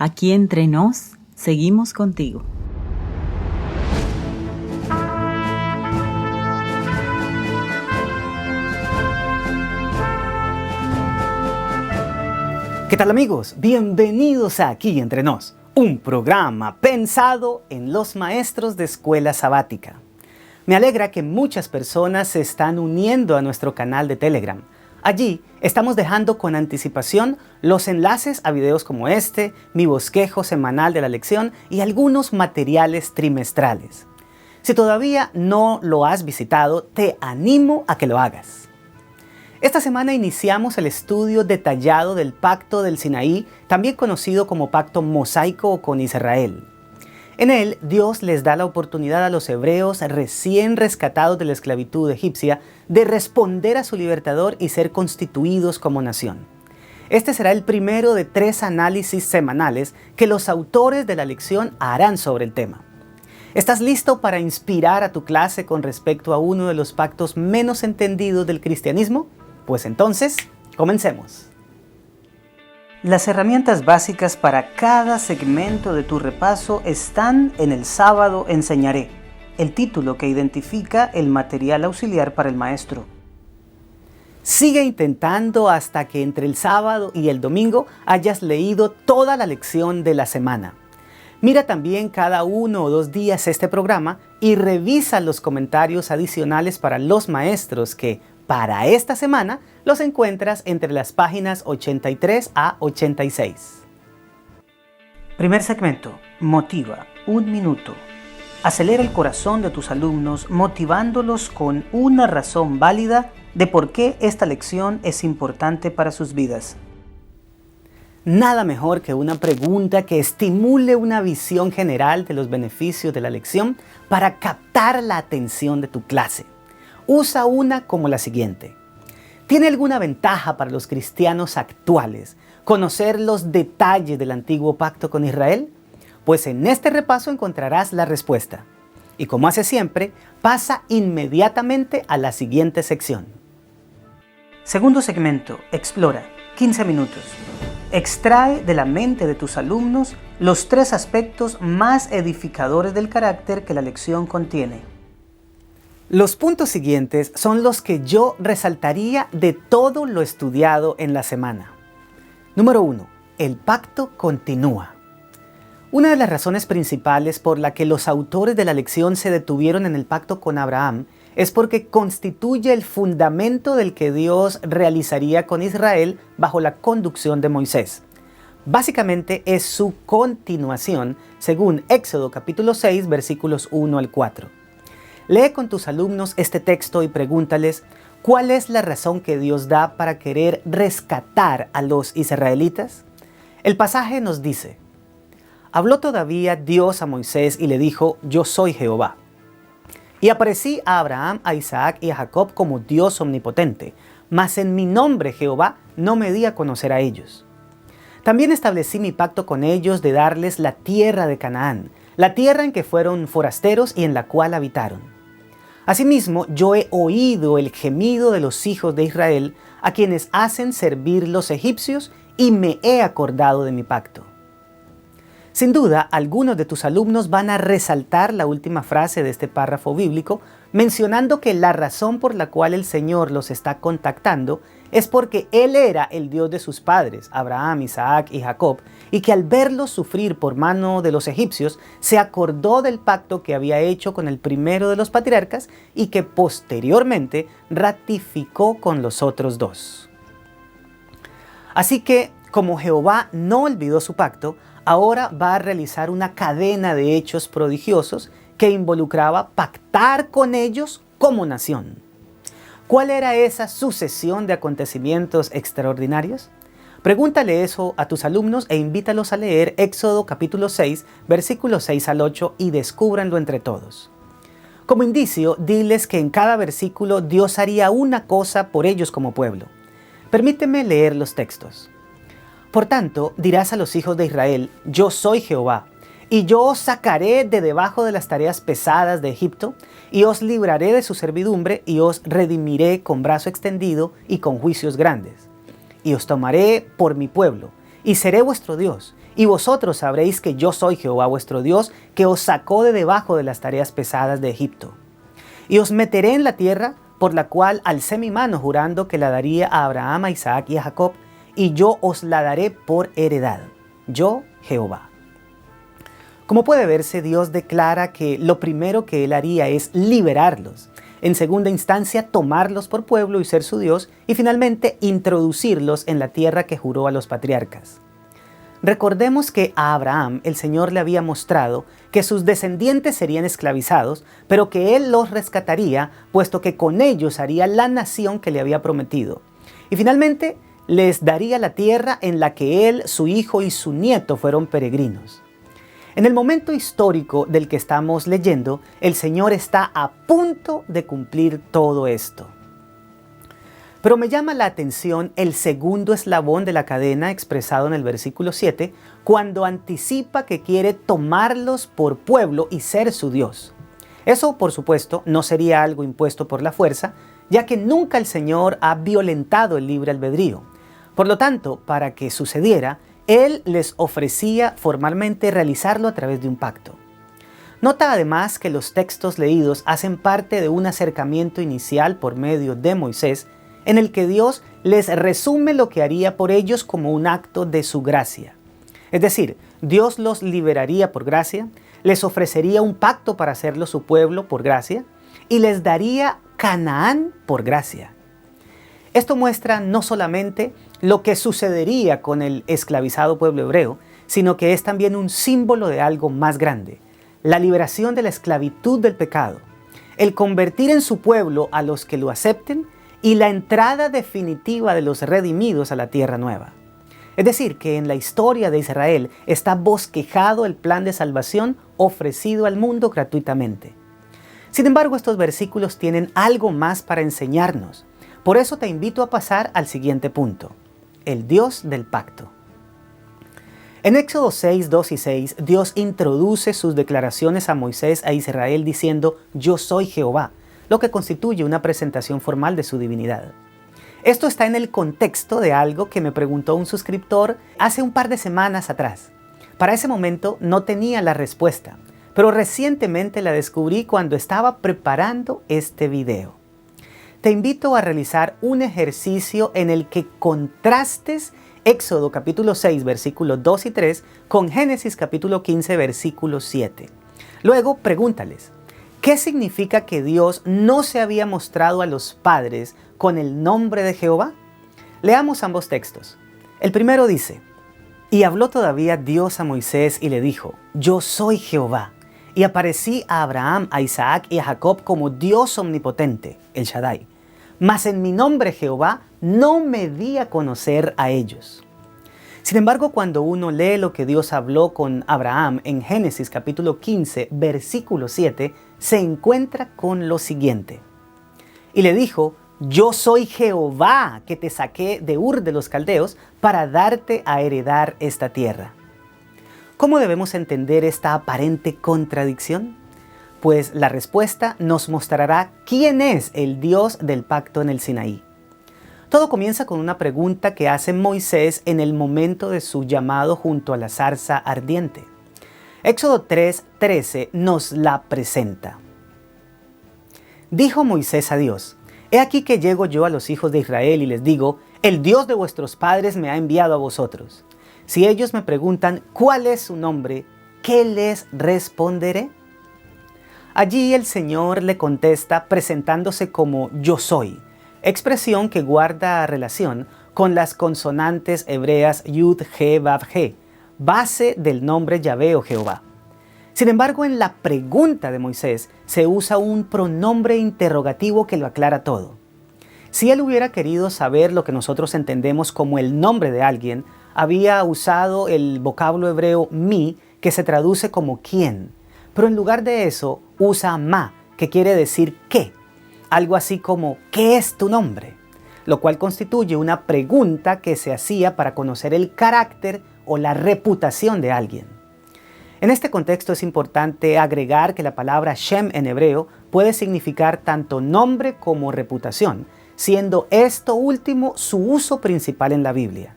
Aquí entre nos, seguimos contigo. ¿Qué tal, amigos? Bienvenidos a Aquí Entre Nos, un programa pensado en los maestros de escuela sabática. Me alegra que muchas personas se están uniendo a nuestro canal de Telegram. Allí estamos dejando con anticipación los enlaces a videos como este, mi bosquejo semanal de la lección y algunos materiales trimestrales. Si todavía no lo has visitado, te animo a que lo hagas. Esta semana iniciamos el estudio detallado del Pacto del Sinaí, también conocido como Pacto Mosaico con Israel. En él, Dios les da la oportunidad a los hebreos recién rescatados de la esclavitud egipcia de responder a su libertador y ser constituidos como nación. Este será el primero de 3 análisis semanales que los autores de la lección harán sobre el tema. ¿Estás listo para inspirar a tu clase con respecto a uno de los pactos menos entendidos del cristianismo? Pues entonces, comencemos. Las herramientas básicas para cada segmento de tu repaso están en El Sábado Enseñaré, el título que identifica el material auxiliar para el maestro. Sigue intentando hasta que entre el sábado y el domingo hayas leído toda la lección de la semana. Mira también cada 1 o 2 días este programa y revisa los comentarios adicionales para los maestros que, para esta semana, los encuentras entre las páginas 83 a 86. Primer segmento. Motiva. 1 minuto. Acelera el corazón de tus alumnos motivándolos con una razón válida de por qué esta lección es importante para sus vidas. Nada mejor que una pregunta que estimule una visión general de los beneficios de la lección para captar la atención de tu clase. Usa una como la siguiente. ¿Tiene alguna ventaja para los cristianos actuales conocer los detalles del antiguo pacto con Israel? Pues en este repaso encontrarás la respuesta. Y como hace siempre, pasa inmediatamente a la siguiente sección. Segundo segmento. Explora. 15 minutos. Extrae de la mente de tus alumnos los 3 aspectos más edificadores del carácter que la lección contiene. Los puntos siguientes son los que yo resaltaría de todo lo estudiado en la semana. Número 1. El pacto continúa. Una de las razones principales por la que los autores de la lección se detuvieron en el pacto con Abraham es porque constituye el fundamento del que Dios realizaría con Israel bajo la conducción de Moisés. Básicamente es su continuación, según Éxodo capítulo 6, versículos 1 al 4. Lee con tus alumnos este texto y pregúntales ¿cuál es la razón que Dios da para querer rescatar a los israelitas? El pasaje nos dice: Habló todavía Dios a Moisés y le dijo: Yo soy Jehová. Y aparecí a Abraham, a Isaac y a Jacob como Dios omnipotente, mas en mi nombre Jehová no me di a conocer a ellos. También establecí mi pacto con ellos de darles la tierra de Canaán, la tierra en que fueron forasteros y en la cual habitaron. Asimismo, yo he oído el gemido de los hijos de Israel, a quienes hacen servir los egipcios, y me he acordado de mi pacto. Sin duda, algunos de tus alumnos van a resaltar la última frase de este párrafo bíblico, mencionando que la razón por la cual el Señor los está contactando es porque Él era el Dios de sus padres, Abraham, Isaac y Jacob, y que al verlos sufrir por mano de los egipcios, se acordó del pacto que había hecho con el primero de los patriarcas y que posteriormente ratificó con los otros 2. Así que, como Jehová no olvidó su pacto, ahora va a realizar una cadena de hechos prodigiosos que involucraba pactar con ellos como nación. ¿Cuál era esa sucesión de acontecimientos extraordinarios? Pregúntale eso a tus alumnos e invítalos a leer Éxodo capítulo 6, versículos 6 al 8 y descúbranlo entre todos. Como indicio, diles que en cada versículo Dios haría una cosa por ellos como pueblo. Permíteme leer los textos. Por tanto, dirás a los hijos de Israel: Yo soy Jehová, y yo os sacaré de debajo de las tareas pesadas de Egipto, y os libraré de su servidumbre, y os redimiré con brazo extendido y con juicios grandes. Y os tomaré por mi pueblo, y seré vuestro Dios, y vosotros sabréis que yo soy Jehová vuestro Dios, que os sacó de debajo de las tareas pesadas de Egipto. Y os meteré en la tierra por la cual alcé mi mano jurando que la daría a Abraham, a Isaac y a Jacob, y yo os la daré por heredad. Yo, Jehová. Como puede verse, Dios declara que lo primero que Él haría es liberarlos. En segunda instancia, tomarlos por pueblo y ser su Dios, y finalmente introducirlos en la tierra que juró a los patriarcas. Recordemos que a Abraham el Señor le había mostrado que sus descendientes serían esclavizados, pero que Él los rescataría, puesto que con ellos haría la nación que le había prometido. Y finalmente les daría la tierra en la que Él, su hijo y su nieto fueron peregrinos. En el momento histórico del que estamos leyendo, el Señor está a punto de cumplir todo esto. Pero me llama la atención el segundo eslabón de la cadena expresado en el versículo 7, cuando anticipa que quiere tomarlos por pueblo y ser su Dios. Eso, por supuesto, no sería algo impuesto por la fuerza, ya que nunca el Señor ha violentado el libre albedrío. Por lo tanto, para que sucediera, Él les ofrecía formalmente realizarlo a través de un pacto. Nota además que los textos leídos hacen parte de un acercamiento inicial por medio de Moisés, en el que Dios les resume lo que haría por ellos como un acto de su gracia. Es decir, Dios los liberaría por gracia, les ofrecería un pacto para hacerlo su pueblo por gracia, y les daría Canaán por gracia. Esto muestra no solamente lo que sucedería con el esclavizado pueblo hebreo, sino que es también un símbolo de algo más grande: la liberación de la esclavitud del pecado, el convertir en su pueblo a los que lo acepten y la entrada definitiva de los redimidos a la tierra nueva. Es decir, que en la historia de Israel está bosquejado el plan de salvación ofrecido al mundo gratuitamente. Sin embargo, estos versículos tienen algo más para enseñarnos. Por eso te invito a pasar al siguiente punto: el Dios del pacto. En Éxodo 6, 2 y 6, Dios introduce sus declaraciones a Moisés e Israel diciendo: yo soy Jehová, lo que constituye una presentación formal de su divinidad. Esto está en el contexto de algo que me preguntó un suscriptor hace un par de semanas atrás. Para ese momento no tenía la respuesta, pero recientemente la descubrí cuando estaba preparando este video. Te invito a realizar un ejercicio en el que contrastes Éxodo capítulo 6, versículos 2 y 3 con Génesis capítulo 15, versículo 7. Luego pregúntales: ¿qué significa que Dios no se había mostrado a los padres con el nombre de Jehová? Leamos ambos textos. El primero dice: y habló todavía Dios a Moisés y le dijo: yo soy Jehová, y aparecí a Abraham, a Isaac y a Jacob como Dios omnipotente, el Shaddai. Mas en mi nombre Jehová no me di a conocer a ellos. Sin embargo, cuando uno lee lo que Dios habló con Abraham en Génesis capítulo 15, versículo 7, se encuentra con lo siguiente: y le dijo: yo soy Jehová que te saqué de Ur de los Caldeos para darte a heredar esta tierra. ¿Cómo debemos entender esta aparente contradicción? Pues la respuesta nos mostrará quién es el Dios del pacto en el Sinaí. Todo comienza con una pregunta que hace Moisés en el momento de su llamado junto a la zarza ardiente. Éxodo 3:13 nos la presenta. Dijo Moisés a Dios: he aquí que llego yo a los hijos de Israel y les digo: el Dios de vuestros padres me ha enviado a vosotros. Si ellos me preguntan cuál es su nombre, ¿qué les responderé? Allí el Señor le contesta presentándose como yo soy, expresión que guarda relación con las consonantes hebreas Yud, He, Vav, He, base del nombre Yahvé o Jehová. Sin embargo, en la pregunta de Moisés se usa un pronombre interrogativo que lo aclara todo. Si él hubiera querido saber lo que nosotros entendemos como el nombre de alguien, había usado el vocablo hebreo mi, que se traduce como quién, pero en lugar de eso usa ma, que quiere decir qué, algo así como ¿qué es tu nombre?, lo cual constituye una pregunta que se hacía para conocer el carácter o la reputación de alguien. En este contexto es importante agregar que la palabra Shem en hebreo puede significar tanto nombre como reputación, siendo esto último su uso principal en la Biblia.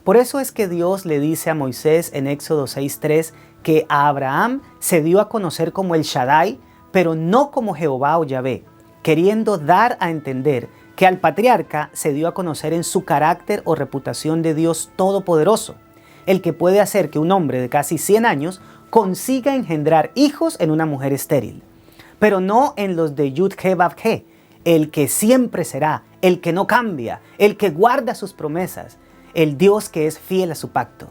Por eso es que Dios le dice a Moisés en Éxodo 6:3 que a Abraham se dio a conocer como el Shaddai, pero no como Jehová o Yahvé, queriendo dar a entender que al patriarca se dio a conocer en su carácter o reputación de Dios Todopoderoso, el que puede hacer que un hombre de casi 100 años consiga engendrar hijos en una mujer estéril, pero no en los de Yud-He-Vav-He, el que siempre será, el que no cambia, el que guarda sus promesas, el Dios que es fiel a su pacto.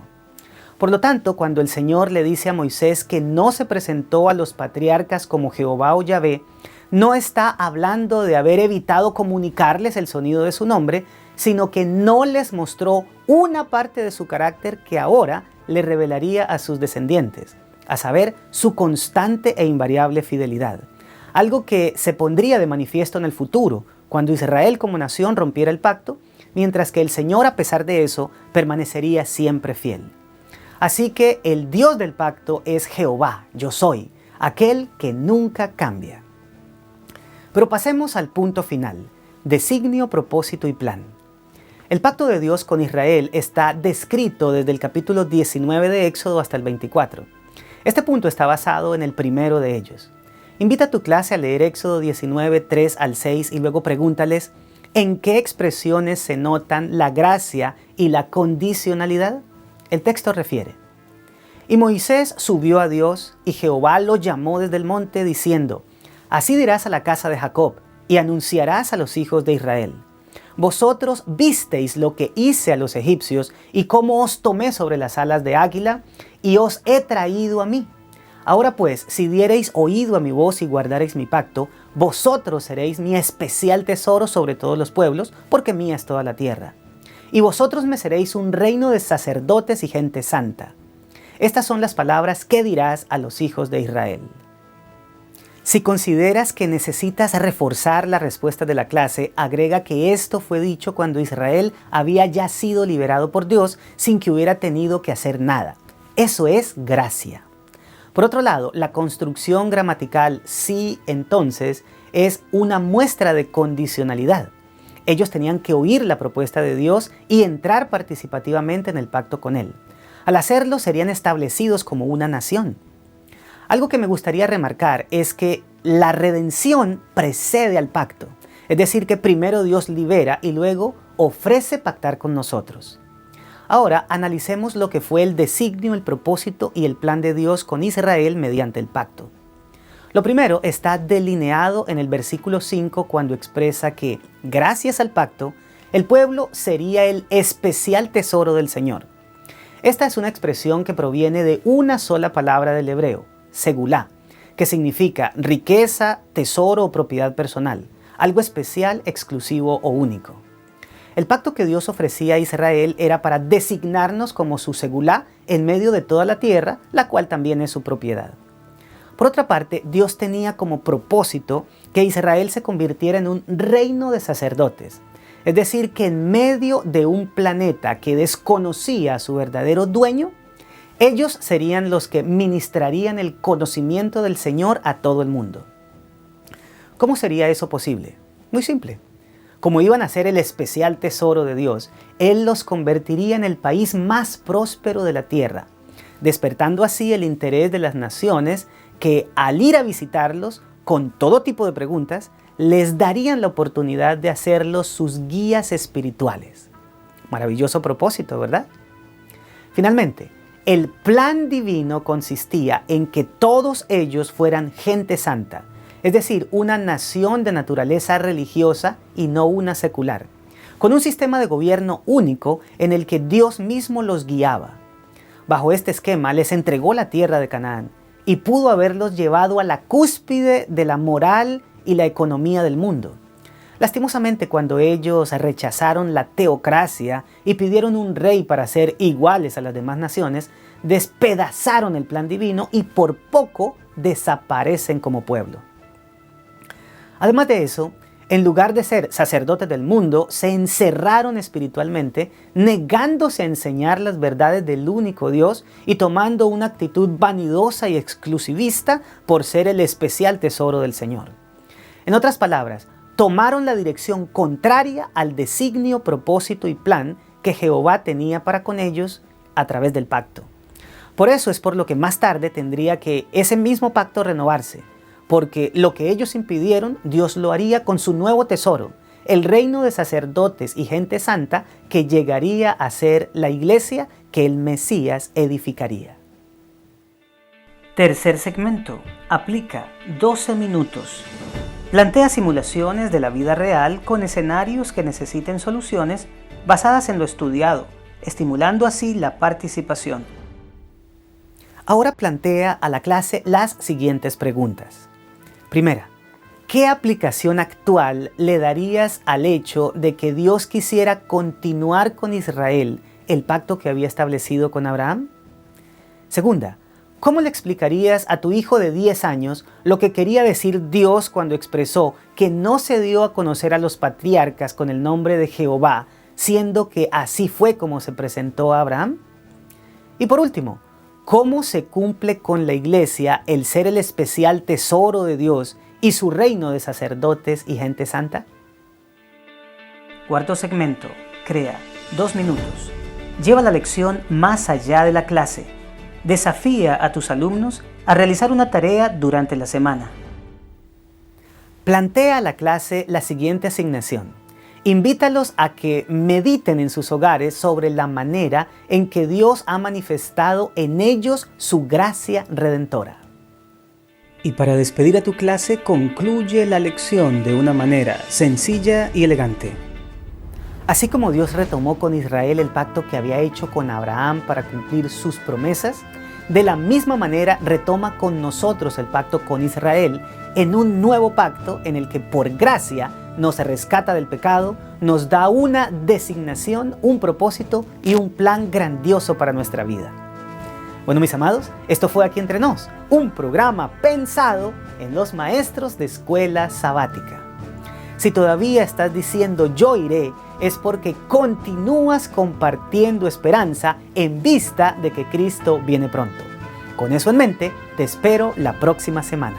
Por lo tanto, cuando el Señor le dice a Moisés que no se presentó a los patriarcas como Jehová o Yahvé, no está hablando de haber evitado comunicarles el sonido de su nombre, sino que no les mostró una parte de su carácter que ahora le revelaría a sus descendientes, a saber, su constante e invariable fidelidad. Algo que se pondría de manifiesto en el futuro, cuando Israel como nación rompiera el pacto, mientras que el Señor, a pesar de eso, permanecería siempre fiel. Así que el Dios del pacto es Jehová, yo soy, aquel que nunca cambia. Pero pasemos al punto final, designio, propósito y plan. El pacto de Dios con Israel está descrito desde el capítulo 19 de Éxodo hasta el 24. Este punto está basado en el primero de ellos. Invita a tu clase a leer Éxodo 19, 3 al 6 y luego pregúntales ¿en qué expresiones se notan la gracia y la condicionalidad? El texto refiere: y Moisés subió a Dios y Jehová lo llamó desde el monte diciendo: así dirás a la casa de Jacob y anunciarás a los hijos de Israel: vosotros visteis lo que hice a los egipcios y cómo os tomé sobre las alas de águila y os he traído a mí. Ahora pues, si diereis oído a mi voz y guardareis mi pacto, vosotros seréis mi especial tesoro sobre todos los pueblos, porque mía es toda la tierra. Y vosotros me seréis un reino de sacerdotes y gente santa. Estas son las palabras que dirás a los hijos de Israel. Si consideras que necesitas reforzar la respuesta de la clase, agrega que esto fue dicho cuando Israel había ya sido liberado por Dios sin que hubiera tenido que hacer nada. Eso es gracia. Por otro lado, la construcción gramatical sí, entonces, es una muestra de condicionalidad. Ellos tenían que oír la propuesta de Dios y entrar participativamente en el pacto con Él. Al hacerlo, serían establecidos como una nación. Algo que me gustaría remarcar es que la redención precede al pacto. Es decir, que primero Dios libera y luego ofrece pactar con nosotros. Ahora analicemos lo que fue el designio, el propósito y el plan de Dios con Israel mediante el pacto. Lo primero está delineado en el versículo 5 cuando expresa que, gracias al pacto, el pueblo sería el especial tesoro del Señor. Esta es una expresión que proviene de una sola palabra del hebreo, segulá, que significa riqueza, tesoro o propiedad personal, algo especial, exclusivo o único. El pacto que Dios ofrecía a Israel era para designarnos como su segulá en medio de toda la tierra, la cual también es su propiedad. Por otra parte, Dios tenía como propósito que Israel se convirtiera en un reino de sacerdotes. Es decir, que en medio de un planeta que desconocía a su verdadero dueño, ellos serían los que ministrarían el conocimiento del Señor a todo el mundo. ¿Cómo sería eso posible? Muy simple. Como iban a ser el especial tesoro de Dios, Él los convertiría en el país más próspero de la tierra, despertando así el interés de las naciones que, al ir a visitarlos con todo tipo de preguntas, les darían la oportunidad de hacerlos sus guías espirituales. Maravilloso propósito, ¿verdad? Finalmente, el plan divino consistía en que todos ellos fueran gente santa, es decir, una nación de naturaleza religiosa y no una secular, con un sistema de gobierno único en el que Dios mismo los guiaba. Bajo este esquema les entregó la tierra de Canaán y pudo haberlos llevado a la cúspide de la moral y la economía del mundo. Lastimosamente, cuando ellos rechazaron la teocracia y pidieron un rey para ser iguales a las demás naciones, despedazaron el plan divino y por poco desaparecen como pueblo. Además de eso, en lugar de ser sacerdotes del mundo, se encerraron espiritualmente, negándose a enseñar las verdades del único Dios y tomando una actitud vanidosa y exclusivista por ser el especial tesoro del Señor. En otras palabras, tomaron la dirección contraria al designio, propósito y plan que Jehová tenía para con ellos a través del pacto. Por eso es por lo que más tarde tendría que ese mismo pacto renovarse, porque lo que ellos impidieron, Dios lo haría con su nuevo tesoro, el reino de sacerdotes y gente santa que llegaría a ser la iglesia que el Mesías edificaría. Tercer segmento. Aplica 12 minutos. Plantea simulaciones de la vida real con escenarios que necesiten soluciones basadas en lo estudiado, estimulando así la participación. Ahora plantea a la clase las siguientes preguntas. Primera, ¿qué aplicación actual le darías al hecho de que Dios quisiera continuar con Israel el pacto que había establecido con Abraham? Segunda, ¿cómo le explicarías a tu hijo de 10 años lo que quería decir Dios cuando expresó que no se dio a conocer a los patriarcas con el nombre de Jehová, siendo que así fue como se presentó a Abraham? Y por último, ¿cómo se cumple con la iglesia el ser el especial tesoro de Dios y su reino de sacerdotes y gente santa? Cuarto segmento. Crea 2 minutos. Lleva la lección más allá de la clase. Desafía a tus alumnos a realizar una tarea durante la semana. Plantea a la clase la siguiente asignación. Invítalos a que mediten en sus hogares sobre la manera en que Dios ha manifestado en ellos su gracia redentora. Y para despedir a tu clase, concluye la lección de una manera sencilla y elegante. Así como Dios retomó con Israel el pacto que había hecho con Abraham para cumplir sus promesas, de la misma manera retoma con nosotros el pacto con Israel en un nuevo pacto en el que por gracia nos rescata del pecado, nos da una designación, un propósito y un plan grandioso para nuestra vida. Bueno, mis amados, esto fue Aquí Entre Nos, un programa pensado en los maestros de escuela sabática. Si todavía estás diciendo yo iré, es porque continúas compartiendo esperanza en vista de que Cristo viene pronto. Con eso en mente, te espero la próxima semana.